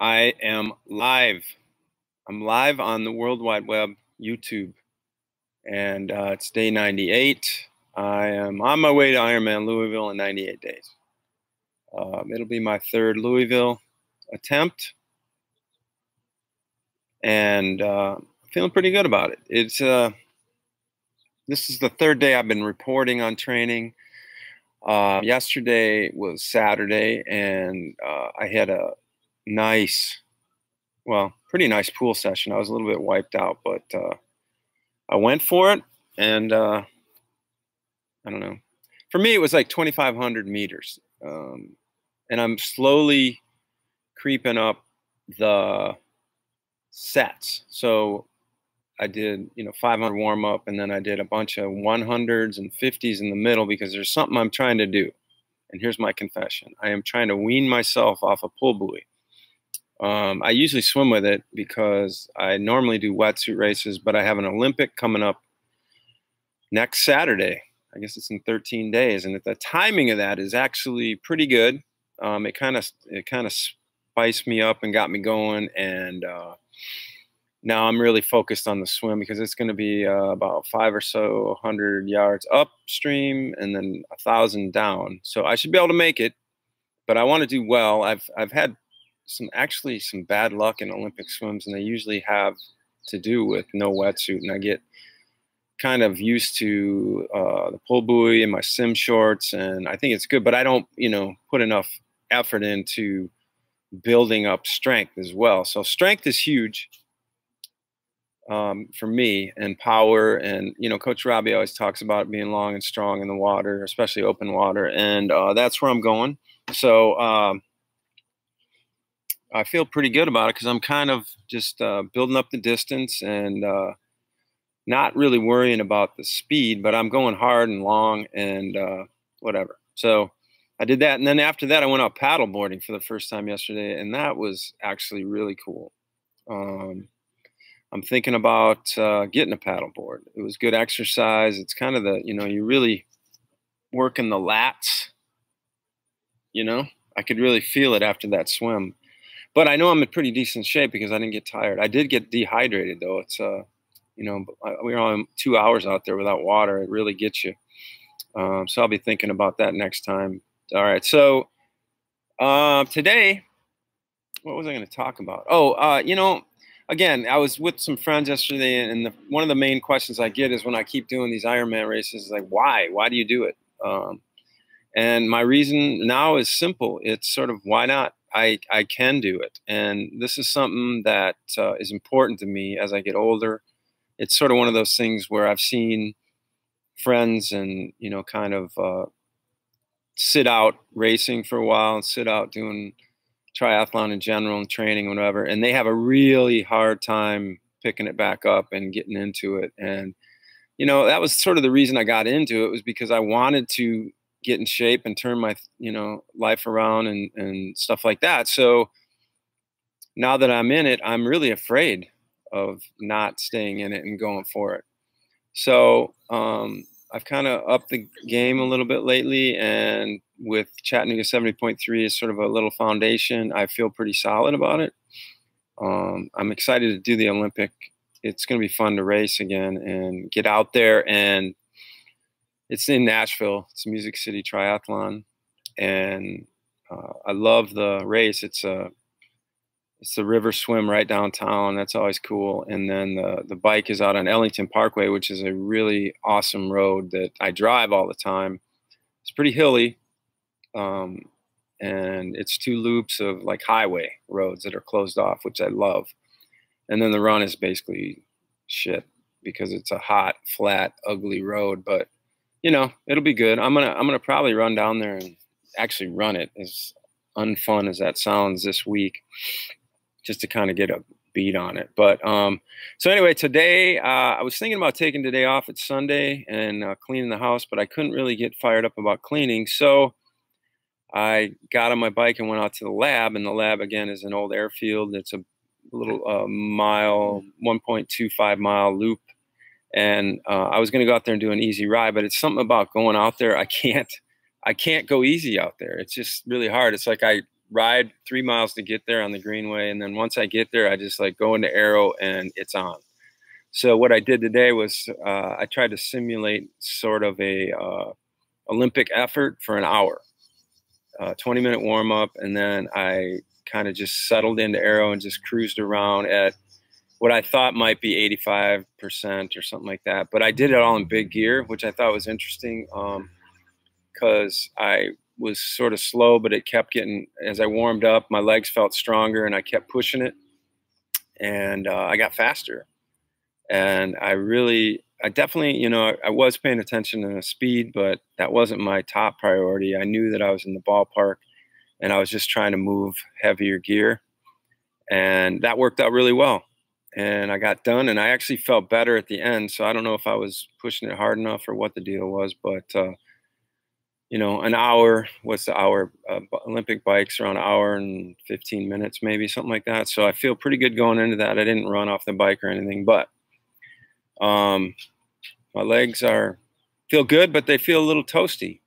I am live. I'm live on the World Wide Web, YouTube, and it's day 98. I am on my way to Ironman Louisville in 98 days. It'll be my third Louisville attempt, and I'm feeling pretty good about it. This is the third day I've been reporting on training. Yesterday was Saturday, and I had a pretty nice pool session. I was a little bit wiped out, but I went for it, and I don't know. For me, it was like 2,500 meters, and I'm slowly creeping up the sets. So I did, 500 warm up, and then I did a bunch of 100s and 50s in the middle because there's something I'm trying to do. And here's my confession: I am trying to wean myself off a pull buoy. I usually swim with it because I normally do wetsuit races, but I have an Olympic coming up next Saturday. I guess it's in 13 days, and the timing of that is actually pretty good. It kind of spiced me up and got me going, and now I'm really focused on the swim because it's going to be about 500 or so yards upstream and then 1,000 down. So I should be able to make it, but I want to do well. I've had some bad luck in Olympic swims, and they usually have to do with no wetsuit, and I get kind of used to the pull buoy and my sim shorts, and I think it's good, but I don't put enough effort into building up strength as well. So strength is huge for me, and power, and Coach Robbie always talks about being long and strong in the water, especially open water, and that's where I'm going. So I feel pretty good about it because I'm kind of just building up the distance and not really worrying about the speed, but I'm going hard and long and whatever. So I did that. And then after that, I went out paddleboarding for the first time yesterday, and that was actually really cool. I'm thinking about getting a paddleboard. It was good exercise. It's kind of you really working the lats, I could really feel it after that swim. But I know I'm in pretty decent shape because I didn't get tired. I did get dehydrated, though. It's, we were on 2 hours out there without water. It really gets you. So I'll be thinking about that next time. All right. So today, what was I going to talk about? Oh, again, I was with some friends yesterday, and one of the main questions I get is when I keep doing these Ironman races, is like, why? Why do you do it? And my reason now is simple. It's sort of, why not? I can do it. And this is something that is important to me as I get older. It's sort of one of those things where I've seen friends and, kind of sit out racing for a while and sit out doing triathlon in general and training and whatever. And they have a really hard time picking it back up and getting into it. And, that was sort of the reason I got into it, was because I wanted to get in shape and turn my, life around and stuff like that. So now that I'm in it, I'm really afraid of not staying in it and going for it. So I've kind of upped the game a little bit lately, and with Chattanooga 70.3 as sort of a little foundation, I feel pretty solid about it. I'm excited to do the Olympic. It's going to be fun to race again and get out there, and it's in Nashville. It's a Music City Triathlon, and I love the race. It's the river swim right downtown. That's always cool. And then the bike is out on Ellington Parkway, which is a really awesome road that I drive all the time. It's pretty hilly, and it's 2 loops of like highway roads that are closed off, which I love. And then the run is basically shit because it's a hot, flat, ugly road, but it'll be good. I'm gonna probably run down there and actually run it, as unfun as that sounds, this week, just to kind of get a beat on it. But so anyway, today I was thinking about taking today off. It's Sunday, and cleaning the house, but I couldn't really get fired up about cleaning. So I got on my bike and went out to the lab, and the lab again is an old airfield. It's a little 1.25 mile loop. And I was going to go out there and do an easy ride, but it's something about going out there. I can't go easy out there. It's just really hard. It's like I ride 3 miles to get there on the Greenway. And then once I get there, I just like go into aero and it's on. So what I did today was I tried to simulate sort of a Olympic effort for an hour, 20-minute warm up. And then I kind of just settled into aero and just cruised around at what I thought might be 85% or something like that. But I did it all in big gear, which I thought was interesting because I was sort of slow, but it kept getting, as I warmed up, my legs felt stronger and I kept pushing it. And I got faster. And I definitely, you know, I was paying attention to the speed, but that wasn't my top priority. I knew that I was in the ballpark and I was just trying to move heavier gear. And that worked out really well. And I got done and I actually felt better at the end. So I don't know if I was pushing it hard enough or what the deal was, but, you know, an hour, what's the hour? Olympic bikes around an hour and 15 minutes, maybe something like that. So I feel pretty good going into that. I didn't run off the bike or anything, but my legs feel good, but they feel a little toasty.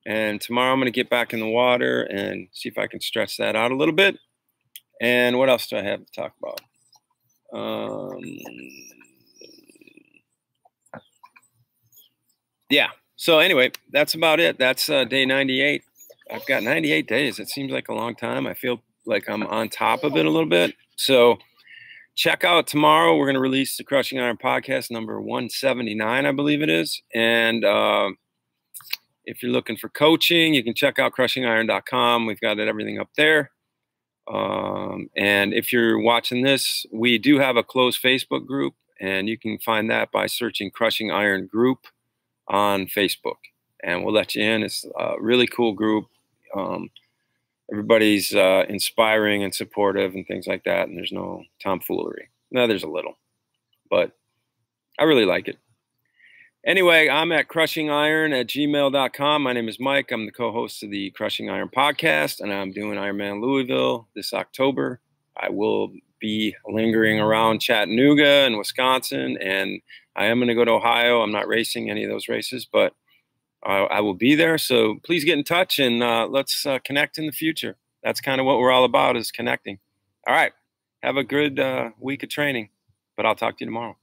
And tomorrow I'm going to get back in the water and see if I can stretch that out a little bit. And what else do I have to talk about? Yeah. So anyway, that's about it. That's day 98. I've got 98 days. It seems like a long time. I feel like I'm on top of it a little bit. So check out tomorrow. We're going to release the Crushing Iron podcast number 179, I believe it is. And if you're looking for coaching, you can check out crushingiron.com. We've got everything up there. And if you're watching this, we do have a closed Facebook group, and you can find that by searching Crushing Iron Group on Facebook, and we'll let you in. It's a really cool group. Everybody's inspiring and supportive and things like that, and there's no tomfoolery. No, there's a little, but I really like it. Anyway, I'm at crushingiron@gmail.com. My name is Mike. I'm the co-host of the Crushing Iron podcast, and I'm doing Ironman Louisville this October. I will be lingering around Chattanooga and Wisconsin, and I am going to go to Ohio. I'm not racing any of those races, but I will be there. So please get in touch, and let's connect in the future. That's kind of what we're all about, is connecting. All right. Have a good week of training, but I'll talk to you tomorrow.